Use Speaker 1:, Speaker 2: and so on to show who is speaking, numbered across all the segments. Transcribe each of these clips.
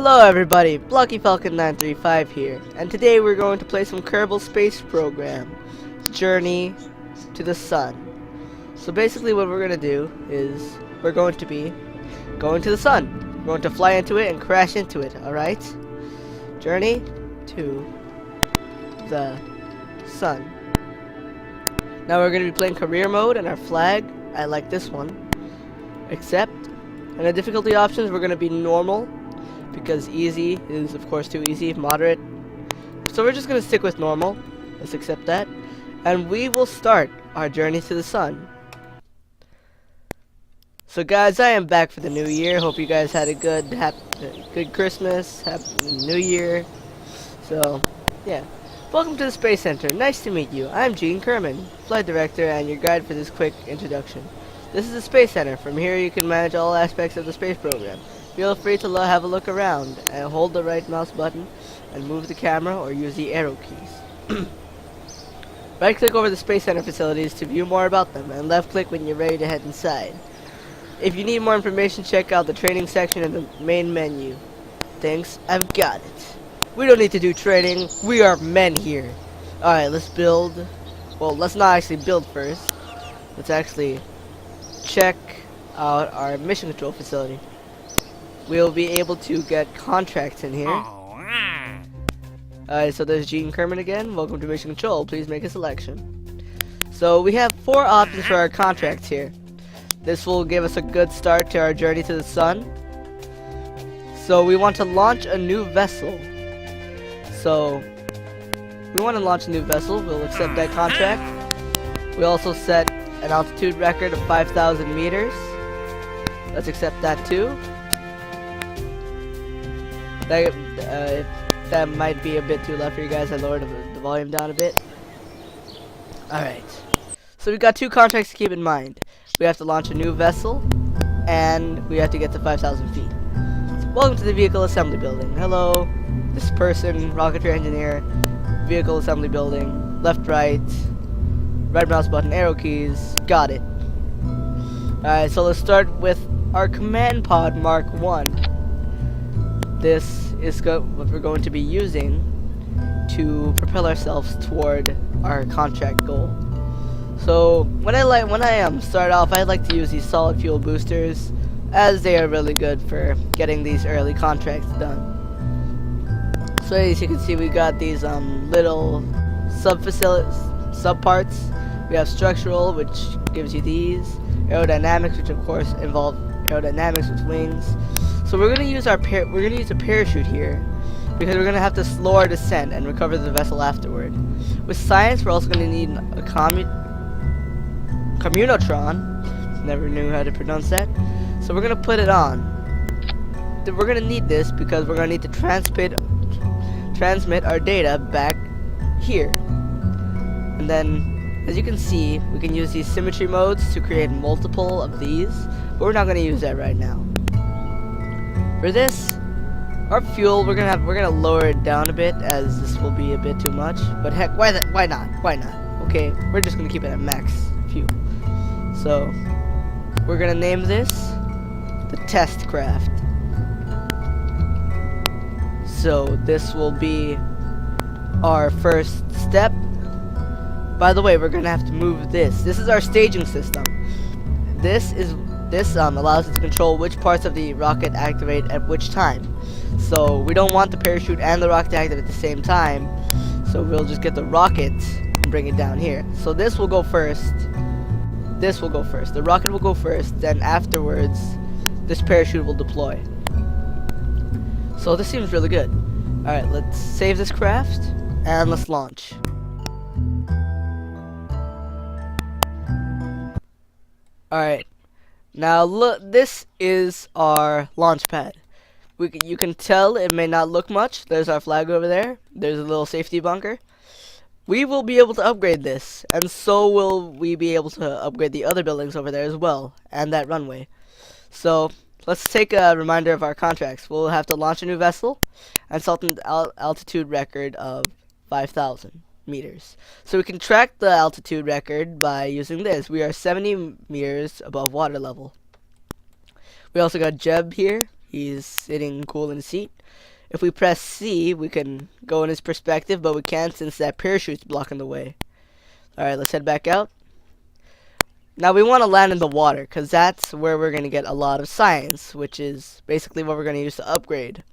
Speaker 1: Hello everybody, Blocky Falcon 935 here, and today we're going to play some Kerbal Space Program, Journey to the Sun. So basically what we're going to do is, we're going to be going to the Sun. We're going to fly into it and crash into it, alright? Journey to the Sun. Now we're going to be playing career mode, and our flag, I like this one, except, and the difficulty options, we're going to be normal, because easy is of course too easy, moderate. So we're just going to stick with normal. Let's accept that. And we will start our journey to the sun. So guys, I am back for the new year. Hope you guys had a good Christmas, happy New Year. So, yeah. Welcome to the Space Center. Nice to meet you. I'm Gene Kerman, Flight Director and your guide for this quick introduction. This is the Space Center. From here you can manage all aspects of the space program. Feel free to have a look around and hold the right mouse button and move the camera or use the arrow keys. Right click over the Space Center facilities to view more about them, and left click when you're ready to head inside. If you need more information, check out the training section in the main menu. Thanks, I've got it. We don't need to do training, we are men here. Alright, let's build. Well, let's not actually build first. Let's actually check out our mission control facility. We'll be able to get contracts in here. Alright, so there's Gene Kerman again. Welcome to Mission Control. Please make a selection. So we have 4 options for our contracts here. This will give us a good start to our journey to the sun. So we want to launch a new vessel. So we want to launch a new vessel. We'll accept that contract. We also set an altitude record of 5,000 meters. Let's accept that too. That might be a bit too loud for you guys. I lowered the volume down a bit. Alright. So we've got 2 contracts to keep in mind. We have to launch a new vessel, and we have to get to 5,000 feet. So welcome to the Vehicle Assembly Building. Hello, this person, rocketry engineer, Vehicle Assembly Building, left, right mouse button, arrow keys, got it. Alright, so let's start with our Command Pod Mark 1. This is what we're going to be using to propel ourselves toward our contract goal. So when I start off, I like to use these solid fuel boosters, as they are really good for getting these early contracts done. So as you can see, we got these little sub parts. We have structural, which gives you these, aerodynamics, which of course involve aerodynamics with wings. So we're gonna use a parachute here, because we're gonna have to slow our descent and recover the vessel afterward. With science, we're also gonna need a communotron. Never knew how to pronounce that. So we're gonna put it on. We're gonna need this because we're gonna need to transmit our data back here. And then, as you can see, we can use these symmetry modes to create multiple of these, but we're not gonna use that right now. For this, our fuel, we're gonna lower it down a bit, as this will be a bit too much. But heck, why not? Why not? Okay, we're just gonna keep it at max fuel. So we're gonna name this the test craft. So this will be our first step. By the way, we're gonna have to move this. This is our staging system. This allows us to control which parts of the rocket activate at which time. So we don't want the parachute and the rocket to activate at the same time. So we'll just get the rocket and bring it down here. So this will go first. This will go first. The rocket will go first. Then afterwards, this parachute will deploy. So this seems really good. Alright, let's save this craft and let's launch. Alright. Now look, this is our launch pad. You can tell it may not look much. There's our flag over there. There's a little safety bunker. We will be able to upgrade this, and so will we be able to upgrade the other buildings over there as well, and that runway. So let's take a reminder of our contracts. We'll have to launch a new vessel and set an altitude record of 5,000 meters. So we can track the altitude record by using this. We are 70 meters above water level. We also got Jeb here. He's sitting cool in the seat. If we press C, we can go in his perspective, but we can't since that parachute's blocking the way. Alright, let's head back out. Now we want to land in the water, because that's where we're going to get a lot of science, which is basically what we're going to use to upgrade.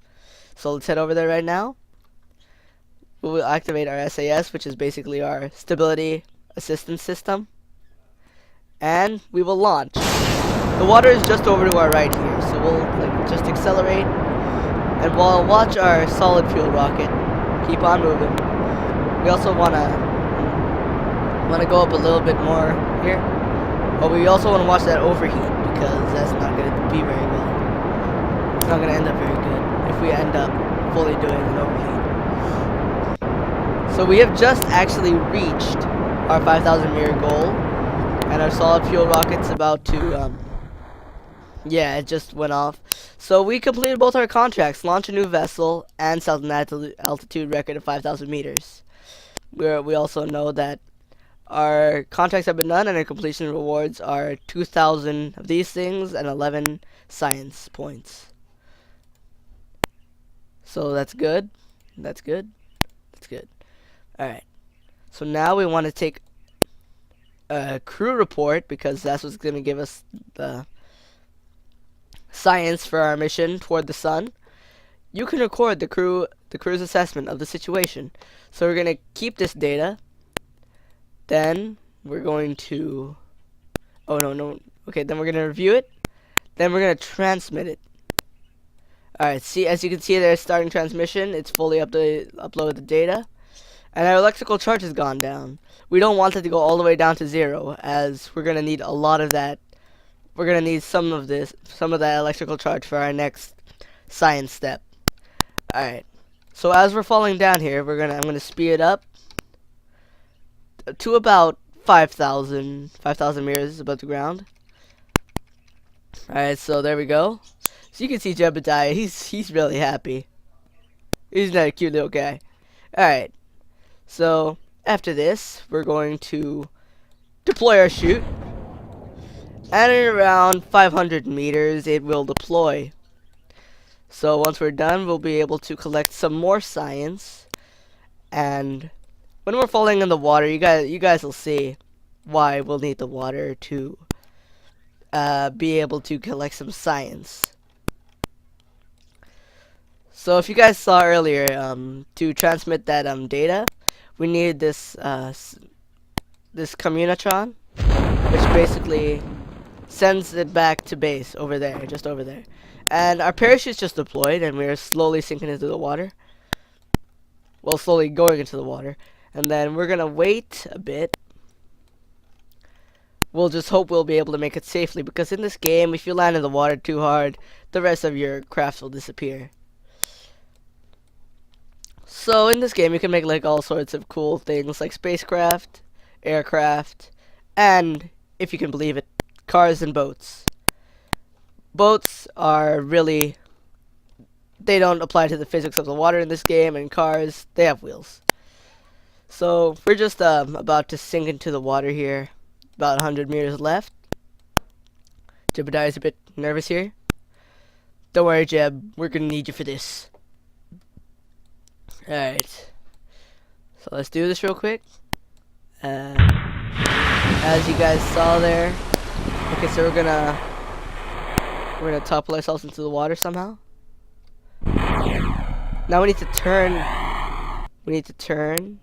Speaker 1: So let's head over there right now. We will activate our SAS, which is basically our stability assistance system. And we will launch. The water is just over to our right here, so we'll just accelerate. And we'll watch our solid fuel rocket keep on moving. We also want to go up a little bit more here. But we also want to watch that overheat, because that's not going to be very well. It's not going to end up very good if we end up fully doing an overheat. So we have just actually reached our 5,000 meter goal, and our solid fuel rocket's about to, yeah, it just went off. So we completed both our contracts, launch a new vessel, and set an altitude record of 5,000 meters. We also know that our contracts have been done, and our completion rewards are 2,000 of these things and 11 science points. So that's good. That's good. That's good. Alright. So now we want to take a crew report, because that's what's going to give us the science for our mission toward the sun. You can record the crew's assessment of the situation. So we're going to keep this data. Then we're going to, oh no, okay, then we're going to review it. Then we're going to transmit it. Alright, see, as you can see there, starting transmission. It's fully uploaded the data. And our electrical charge has gone down. We don't want it to go all the way down to 0, as we're going to need a lot of that. We're going to need some of that electrical charge for our next science step. Alright, so as we're falling down here, I'm going to speed it up to about 5,000 meters above the ground. Alright, so there we go. So you can see Jebediah, he's really happy. He's not a cute little guy. Alright, so after this, we're going to deploy our chute. And in around 500 meters, it will deploy. So once we're done, we'll be able to collect some more science. And when we're falling in the water, you guys will see why we'll need the water to be able to collect some science. So if you guys saw earlier, to transmit that data, we need this this communitron, which basically sends it back to base over there, just over there. And our parachute's just deployed, and we're slowly sinking into the water. Well, slowly going into the water. And then we're gonna wait a bit. We'll just hope we'll be able to make it safely, because in this game, if you land in the water too hard, the rest of your craft will disappear. So in this game, you can make like all sorts of cool things, like spacecraft, aircraft, and, if you can believe it, cars and boats. Boats are really, they don't apply to the physics of the water in this game, and cars, they have wheels. So we're just about to sink into the water here. About 100 meters left. Jebediah's a bit nervous here. Don't worry, Jeb. We're gonna need you for this. Alright. So let's do this real quick. As you guys saw there. Okay, so we're gonna topple ourselves into the water somehow. Now we need to turn. We need to turn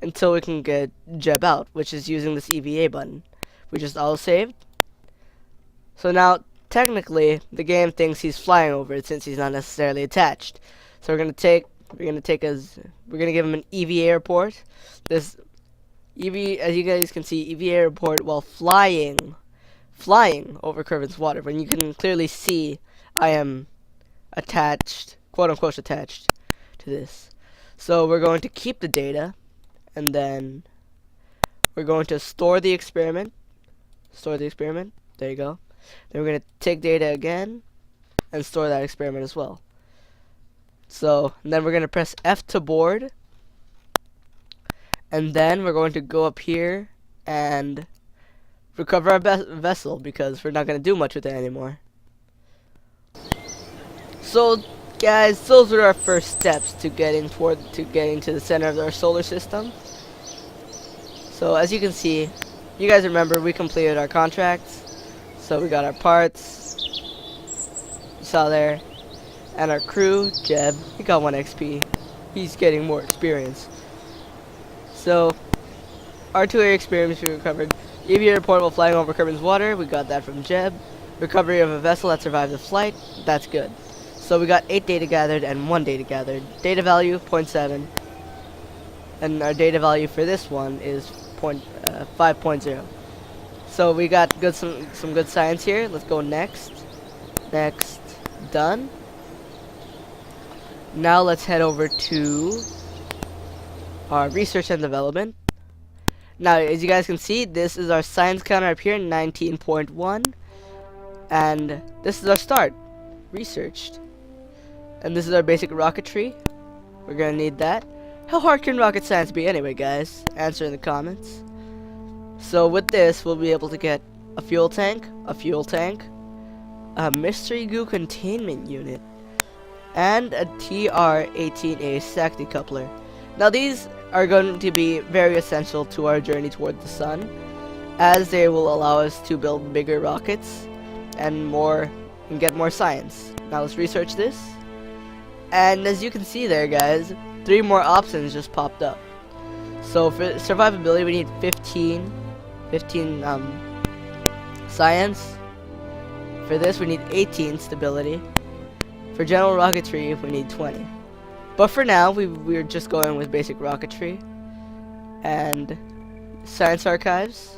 Speaker 1: until we can get Jeb out, which is using this EVA button. We just auto-saved. So now, technically, the game thinks he's flying over it since he's not necessarily attached. So we're gonna give him an EVA report. This EVA, as you guys can see, EVA report while flying over Kerbal water. When you can clearly see, I am attached, quote unquote attached to this. So we're going to keep the data, and then we're going to store the experiment. There you go. Then we're going to take data again and store that experiment as well. So then we're going to press F to board, and then we're going to go up here and recover our vessel, because we're not going to do much with it anymore. So guys, those are our first steps to getting to the center of our solar system. So as you can see, you guys remember we completed our contracts. So we got our parts, you saw there, and our crew, Jeb, he got 1 XP. He's getting more experience. So our 2 area experience we recovered. EV report while flying over Kerbin's water, we got that from Jeb. Recovery of a vessel that survived the flight, that's good. So we got 8 data gathered and 1 data gathered. Data value 0.7, and our data value for this one is 5.0. So we got some good science here. Let's go next. Next, done. Now let's head over to our research and development. Now, as you guys can see, this is our science counter up here, 19.1, and this is our start, researched. And this is our basic rocketry. We're gonna need that. How hard can rocket science be anyway, guys? Answer in the comments. So with this, we'll be able to get a fuel tank, a mystery goo containment unit, and a TR-18A stack decoupler. Now these are going to be very essential to our journey toward the sun, as they will allow us to build bigger rockets and get more science. Now let's research this. And as you can see there, guys, 3 more options just popped up. So for survivability, we need 15 science. For this, we need 18 stability. For general rocketry, we need 20. But for now, we're just going with basic rocketry and science archives.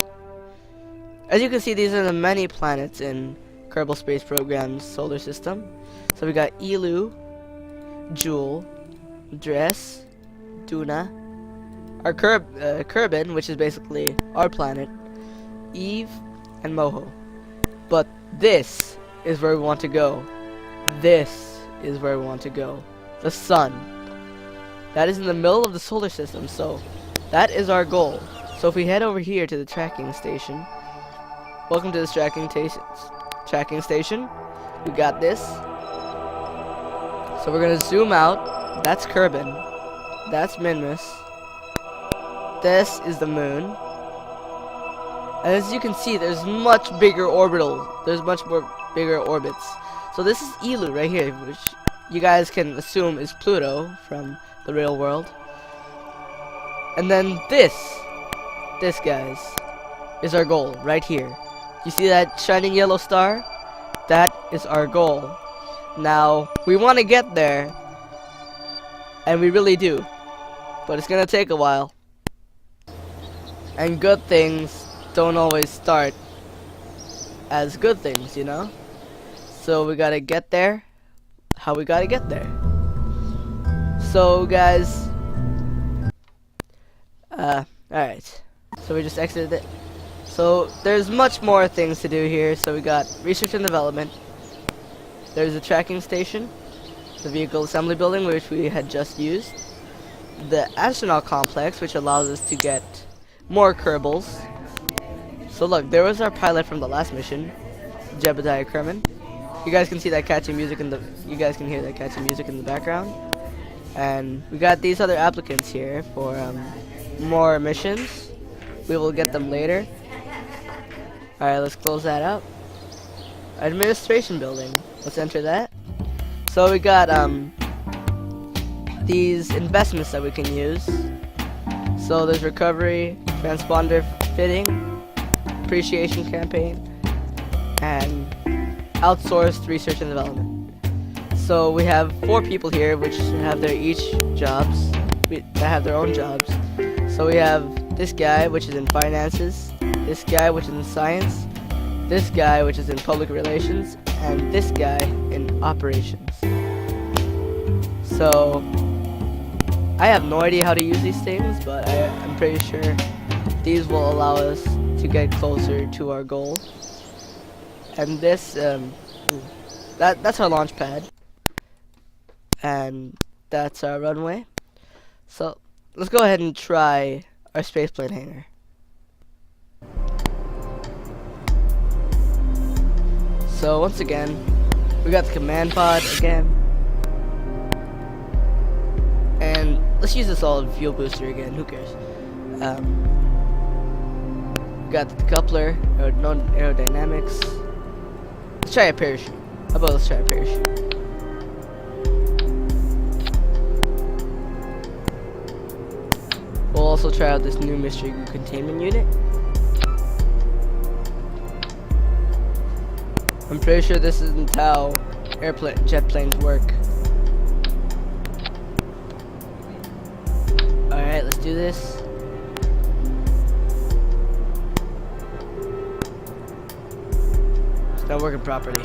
Speaker 1: As you can see, these are the many planets in Kerbal Space Program's solar system. So we got Elu, Jewel, Dress, Duna, our Kerbin, which is basically our planet, Eve, and Moho. But this is where we want to go. This is where we want to go. The sun. That is in the middle of the solar system, so that is our goal. So if we head over here to the tracking station, welcome to this tracking station. We got this. So we're gonna zoom out. That's Kerbin. That's Minmus. This is the moon. And as you can see, there's much bigger bigger orbits. So this is Elu right here, which you guys can assume is Pluto from the real world. And then this guys, is our goal right here. You see that shining yellow star? That is our goal. Now, we want to get there, and we really do, but it's gonna take a while. And good things don't always start as good things, you know? So we gotta get there. How we gotta get there? So guys, alright. So we just exited it. So there's much more things to do here. So we got research and development. There's a tracking station, the vehicle assembly building, which we had just used, the astronaut complex, which allows us to get more Kerbals. So look, there was our pilot from the last mission, Jebediah Kerman. You guys can see that catchy music you guys can hear that catchy music in the background. And we got these other applicants here for more missions. We will get them later. Alright, let's close that out. Administration building. Let's enter that. So we got these investments that we can use. So there's recovery, transponder fitting, appreciation campaign, and outsourced research and development. So we have 4 people here which have their own jobs. So we have this guy which is in finances, this guy which is in science, this guy which is in public relations, and this guy in operations. So I have no idea how to use these things, but I'm pretty sure these will allow us to get closer to our goal. And this that's our launch pad, and that's our runway. So let's go ahead and try our spaceplane hangar. So once again, we got the command pod again. let's use the solid fuel booster again. Who cares? Got the coupler, aerodynamics. Let's try a parachute. How about let's try a parachute? We'll also try out this new mystery goo containment unit. I'm pretty sure this isn't how jet planes work. Alright, let's do this. It's not working properly.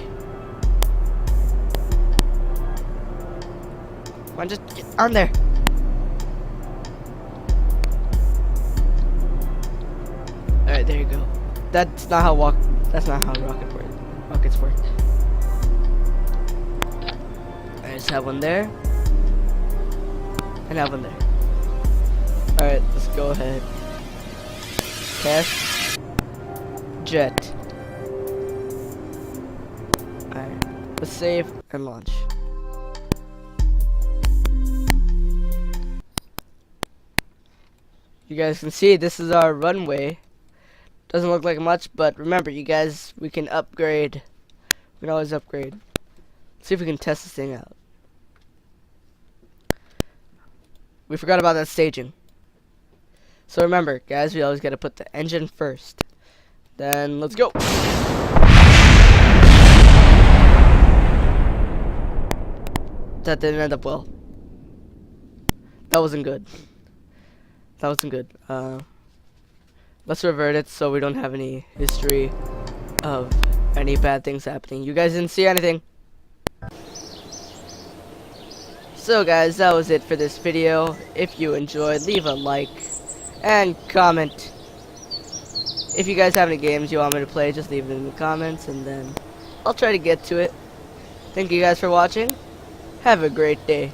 Speaker 1: Come on, just get on there. Alright, there you go. That's not how rockets work. I just have one there. And have one there. Alright, let's go ahead. Test. Jet. Alright, let's save and launch. You guys can see this is our runway. Doesn't look like much, but remember, you guys, we can upgrade. We can always upgrade. Let's see if we can test this thing out. We forgot about that staging. So remember, guys, we always got to put the engine first. Then, let's go. That didn't end up well. That wasn't good. That wasn't good. Let's revert it so we don't have any history of any bad things happening. You guys didn't see anything. So guys, that was it for this video. If you enjoyed, leave a like and comment. If you guys have any games you want me to play, just leave it in the comments and then I'll try to get to it. Thank you guys for watching. Have a great day.